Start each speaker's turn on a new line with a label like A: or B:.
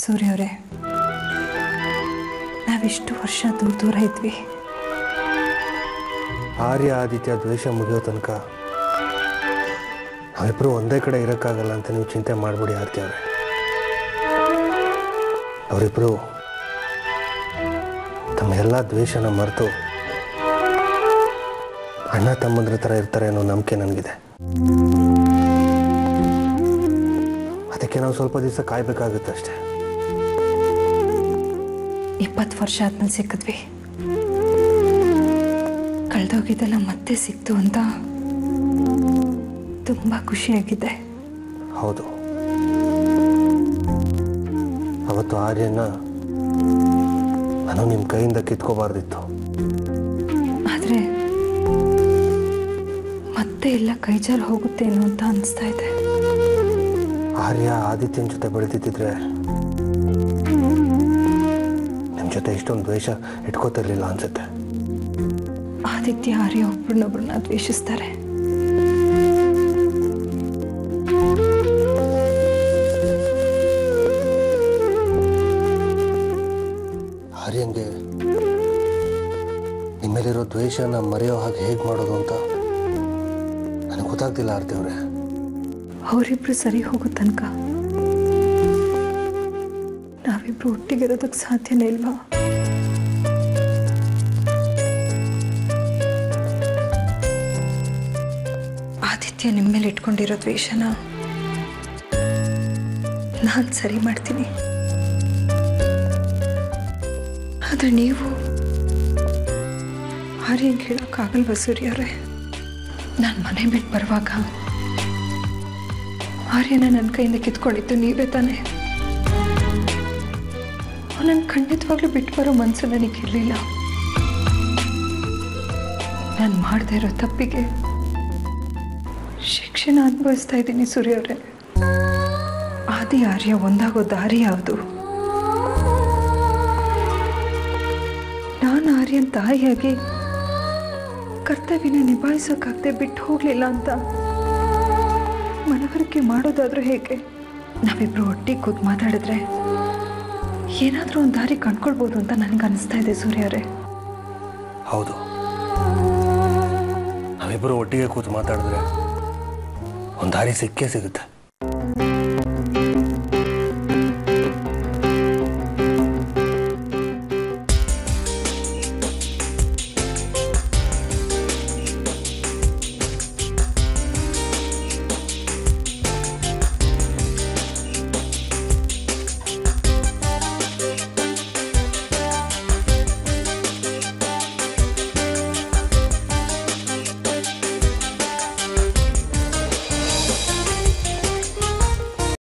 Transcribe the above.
A: ಸೂರ್ಯ ಅವರೇ, ನಾವಿಷ್ಟು ವರ್ಷ ದೂರ ಇದ್ವಿ.
B: ಆರ್ಯ ಆದಿತ್ಯ ದ್ವೇಷ ಮುಗಿಯೋ ತನಕ ನಾವಿಬ್ಬರು ಒಂದೇ ಕಡೆ ಇರೋಕ್ಕಾಗಲ್ಲ ಅಂತ ನೀವು ಚಿಂತೆ ಮಾಡಿಬಿಡಿ ಆರ್ತಿ ಅವರೇ. ಅವರಿಬ್ಬರು ತಮ್ಮ ಎಲ್ಲ ದ್ವೇಷನ ಮರೆತು ಅಣ್ಣ ತಮ್ಮಂದ್ರ ಥರ ಇರ್ತಾರೆ ಅನ್ನೋ ನಂಬಿಕೆ ನನಗಿದೆ. ಅದಕ್ಕೆ ನಾವು ಸ್ವಲ್ಪ ದಿವಸ ಕಾಯ್ಬೇಕಾಗುತ್ತೆ ಅಷ್ಟೇ.
A: 20 ವರ್ಷ ಆದ್ಮೇಲೆ ಸಿಕ್ಕಿದ್ವಿ. ಕಳೆದೋಗಿದ್ದೆಲ್ಲ ಮತ್ತೆ ಸಿಕ್ತು ಅಂತ ತುಂಬ ಖುಷಿಯಾಗಿದೆ.
B: ಹೌದು, ಅವತ್ತು ಆರ್ಯನ ನಾನು ನಿಮ್ಮ ಕೈಯಿಂದ ಕಿತ್ಕೋಬಾರ್ದಿತ್ತು.
A: ಆದರೆ ಮತ್ತೆ ಎಲ್ಲ ಕೈಜಾರು ಹೋಗುತ್ತೇನೋ ಅಂತ ಅನಿಸ್ತಾ ಇದೆ.
B: ಆರ್ಯ ಆದಿತ್ಯನ ಜೊತೆ ಬೆಳೆದಿದ್ದಿದ್ರೆ ನಿಮ್ಮ ಜೊತೆ ಇಷ್ಟೊಂದು ದ್ವೇಷ ಇಟ್ಕೋತಿರ್ಲಿಲ್ಲ ಅನ್ಸುತ್ತೆ.
A: ಆದಿತ್ಯ ಆರ್ಯ ಒಬ್ರನ್ನೊಬ್ರನ್ನ ದ್ವೇಷಿಸ್ತಾರೆ.
B: ಆರ್ಯಂಗೆ ನಿಮ್ಮೇಲಿರೋ ದ್ವೇಷನ ಮರೆಯೋ ಹಾಗೆ ಹೇಗೆ ಮಾಡೋದು ಅಂತ ನನಗೆ ಗೊತ್ತಾಗ್ತಿಲ್ಲ ಆರ್ತಿ ಅವರೇ.
A: ಅವರಿಬ್ರು ಸರಿ ಹೋಗೋ ತನಕ ನಾವಿಬ್ರು ಒಟ್ಟಿಗಿರೋದಕ್ಕೆ ಸಾಧ್ಯನೇ ಇಲ್ವಾ? ಆದಿತ್ಯ ನಿಮ್ಮ ಮೇಲೆ ಇಟ್ಕೊಂಡಿರೋ ದ್ವೇಷನ ನಾನು ಸರಿ ಮಾಡ್ತೀನಿ. ಆದರೆ ನೀವು ಆರ್ಯಂಗೆ ಹೇಳೋಕ್ಕಾಗಲ್ವ ಸೂರ್ಯ ಅವರೇ? ನಾನು ಮನೆ ಬಿಟ್ಟು ಬರುವಾಗ ಆರ್ಯನ ನನ್ನ ಕೈಯಿಂದ ಕಿತ್ಕೊಂಡಿದ್ದು ನೀವೇ ತಾನೆ. ಅವನನ್ನು ಖಂಡಿತವಾಗ್ಲೂ ಬಿಟ್ಟು ಬರೋ ಮನಸ್ಸು ನನಗಿರಲಿಲ್ಲ. ನಾನು ಮಾಡದೇ ಇರೋ ತಪ್ಪಿಗೆ ಶಿಕ್ಷಣ ಅನುಭವಿಸ್ತಾ ಇದ್ದೀನಿ ಸೂರ್ಯ ಅವರೇ. ಆದಿ ಆರ್ಯ ಒಂದಾಗೋ ದಾರಿ ಯಾವುದು? ನಾನು ಆರ್ಯನ ತಾಯಿಯಾಗಿ ಕರ್ತವ್ಯನ ನಿಭಾಯಿಸೋಕ್ಕಾಗದೆ ಬಿಟ್ಟು ಹೋಗಲಿಲ್ಲ ಅಂತ ಮನವರಿಕೆ ಮಾಡೋದಾದ್ರೂ ಹೇಗೆ? ನಾವಿಬ್ರು ಒಟ್ಟಿಗೆ ಕೂತು ಮಾತಾಡಿದ್ರೆ ಏನಾದರೂ ಒಂದು ದಾರಿ ಕಂಡ್ಕೊಳ್ಬೋದು ಅಂತ ನನಗೆ ಅನಿಸ್ತಾ ಇದೆ ಸೂರ್ಯ ಅವರೇ.
B: ಹೌದು, ನಾವಿಬ್ಬರು ಒಟ್ಟಿಗೆ ಕೂತು ಮಾತಾಡಿದ್ರೆ ಒಂದು ದಾರಿ ಸಿಕ್ಕೇ ಸಿಗುತ್ತೆ.